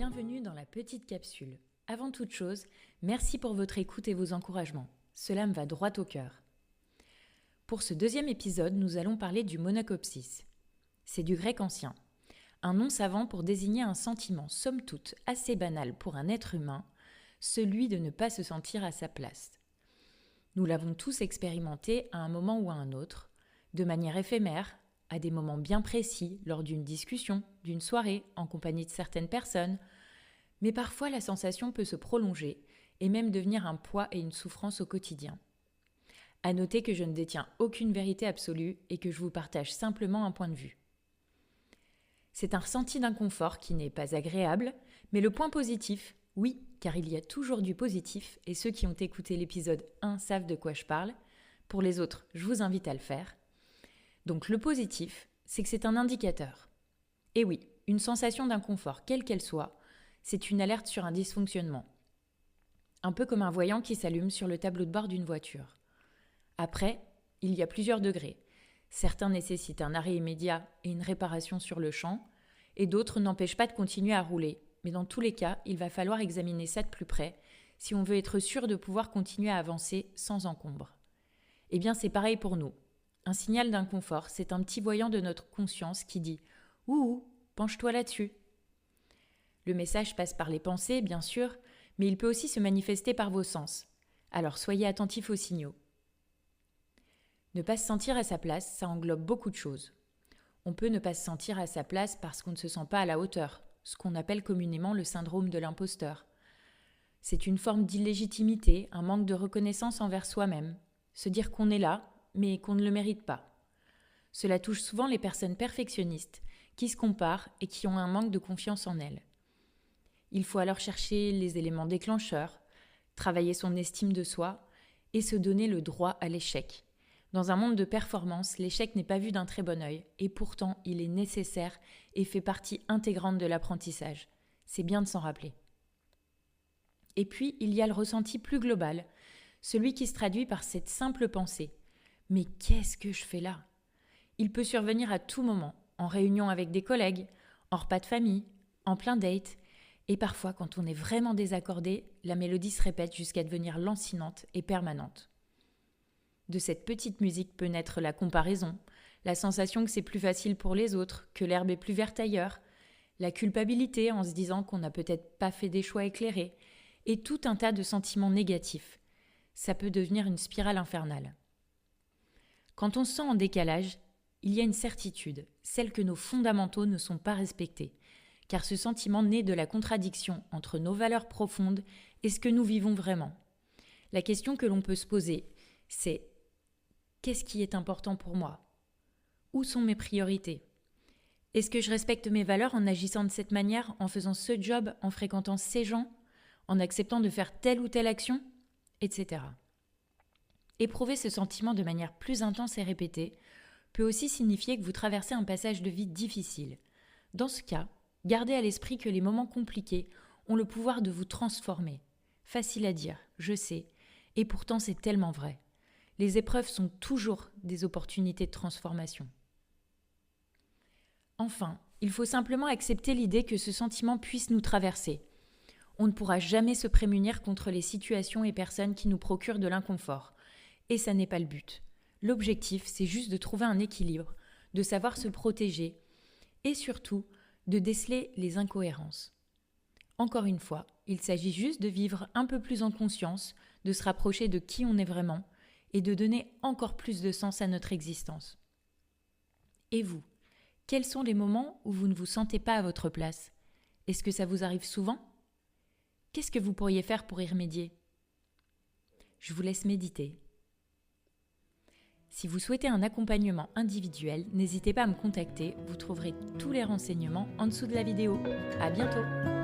Bienvenue dans la petite capsule. Avant toute chose, merci pour votre écoute et vos encouragements. Cela me va droit au cœur. Pour ce deuxième épisode, nous allons parler du monachopsis. C'est du grec ancien. Un nom savant pour désigner un sentiment, somme toute, assez banal pour un être humain, celui de ne pas se sentir à sa place. Nous l'avons tous expérimenté à un moment ou à un autre, de manière éphémère, à des moments bien précis, lors d'une discussion, d'une soirée, en compagnie de certaines personnes, mais parfois la sensation peut se prolonger et même devenir un poids et une souffrance au quotidien. À noter que je ne détiens aucune vérité absolue et que je vous partage simplement un point de vue. C'est un ressenti d'inconfort qui n'est pas agréable, mais le point positif, oui, car il y a toujours du positif et ceux qui ont écouté l'épisode 1 savent de quoi je parle. Pour les autres, je vous invite à le faire. Donc le positif, c'est que c'est un indicateur. Et oui, une sensation d'inconfort, quelle qu'elle soit, c'est une alerte sur un dysfonctionnement. Un peu comme un voyant qui s'allume sur le tableau de bord d'une voiture. Après, il y a plusieurs degrés. Certains nécessitent un arrêt immédiat et une réparation sur le champ, et d'autres n'empêchent pas de continuer à rouler. Mais dans tous les cas, il va falloir examiner ça de plus près si on veut être sûr de pouvoir continuer à avancer sans encombre. Eh bien, c'est pareil pour nous. Un signal d'inconfort, c'est un petit voyant de notre conscience qui dit « Ouh, penche-toi là-dessus ». Le message passe par les pensées, bien sûr, mais il peut aussi se manifester par vos sens. Alors soyez attentifs aux signaux. Ne pas se sentir à sa place, ça englobe beaucoup de choses. On peut ne pas se sentir à sa place parce qu'on ne se sent pas à la hauteur, ce qu'on appelle communément le syndrome de l'imposteur. C'est une forme d'illégitimité, un manque de reconnaissance envers soi-même. Se dire qu'on est là, mais qu'on ne le mérite pas. Cela touche souvent les personnes perfectionnistes, qui se comparent et qui ont un manque de confiance en elles. Il faut alors chercher les éléments déclencheurs, travailler son estime de soi et se donner le droit à l'échec. Dans un monde de performance, l'échec n'est pas vu d'un très bon œil et pourtant il est nécessaire et fait partie intégrante de l'apprentissage. C'est bien de s'en rappeler. Et puis, il y a le ressenti plus global, celui qui se traduit par cette simple pensée. Mais qu'est-ce que je fais là ? Il peut survenir à tout moment, en réunion avec des collègues, en repas de famille, en plein date, et parfois quand on est vraiment désaccordé, la mélodie se répète jusqu'à devenir lancinante et permanente. De cette petite musique peut naître la comparaison, la sensation que c'est plus facile pour les autres, que l'herbe est plus verte ailleurs, la culpabilité en se disant qu'on n'a peut-être pas fait des choix éclairés, et tout un tas de sentiments négatifs. Ça peut devenir une spirale infernale. Quand on se sent en décalage, il y a une certitude, celle que nos fondamentaux ne sont pas respectés, car ce sentiment naît de la contradiction entre nos valeurs profondes et ce que nous vivons vraiment. La question que l'on peut se poser, c'est « Qu'est-ce qui est important pour moi ? Où sont mes priorités ? Est-ce que je respecte mes valeurs en agissant de cette manière, en faisant ce job, en fréquentant ces gens, en acceptant de faire telle ou telle action, etc. » Éprouver ce sentiment de manière plus intense et répétée peut aussi signifier que vous traversez un passage de vie difficile. Dans ce cas, gardez à l'esprit que les moments compliqués ont le pouvoir de vous transformer. Facile à dire, je sais, et pourtant c'est tellement vrai. Les épreuves sont toujours des opportunités de transformation. Enfin, il faut simplement accepter l'idée que ce sentiment puisse nous traverser. On ne pourra jamais se prémunir contre les situations et personnes qui nous procurent de l'inconfort. Et ça n'est pas le but. L'objectif, c'est juste de trouver un équilibre, de savoir se protéger et surtout de déceler les incohérences. Encore une fois, il s'agit juste de vivre un peu plus en conscience, de se rapprocher de qui on est vraiment et de donner encore plus de sens à notre existence. Et vous, quels sont les moments où vous ne vous sentez pas à votre place ? Est-ce que ça vous arrive souvent ? Qu'est-ce que vous pourriez faire pour y remédier ? Je vous laisse méditer. Si vous souhaitez un accompagnement individuel, n'hésitez pas à me contacter, vous trouverez tous les renseignements en dessous de la vidéo. À bientôt!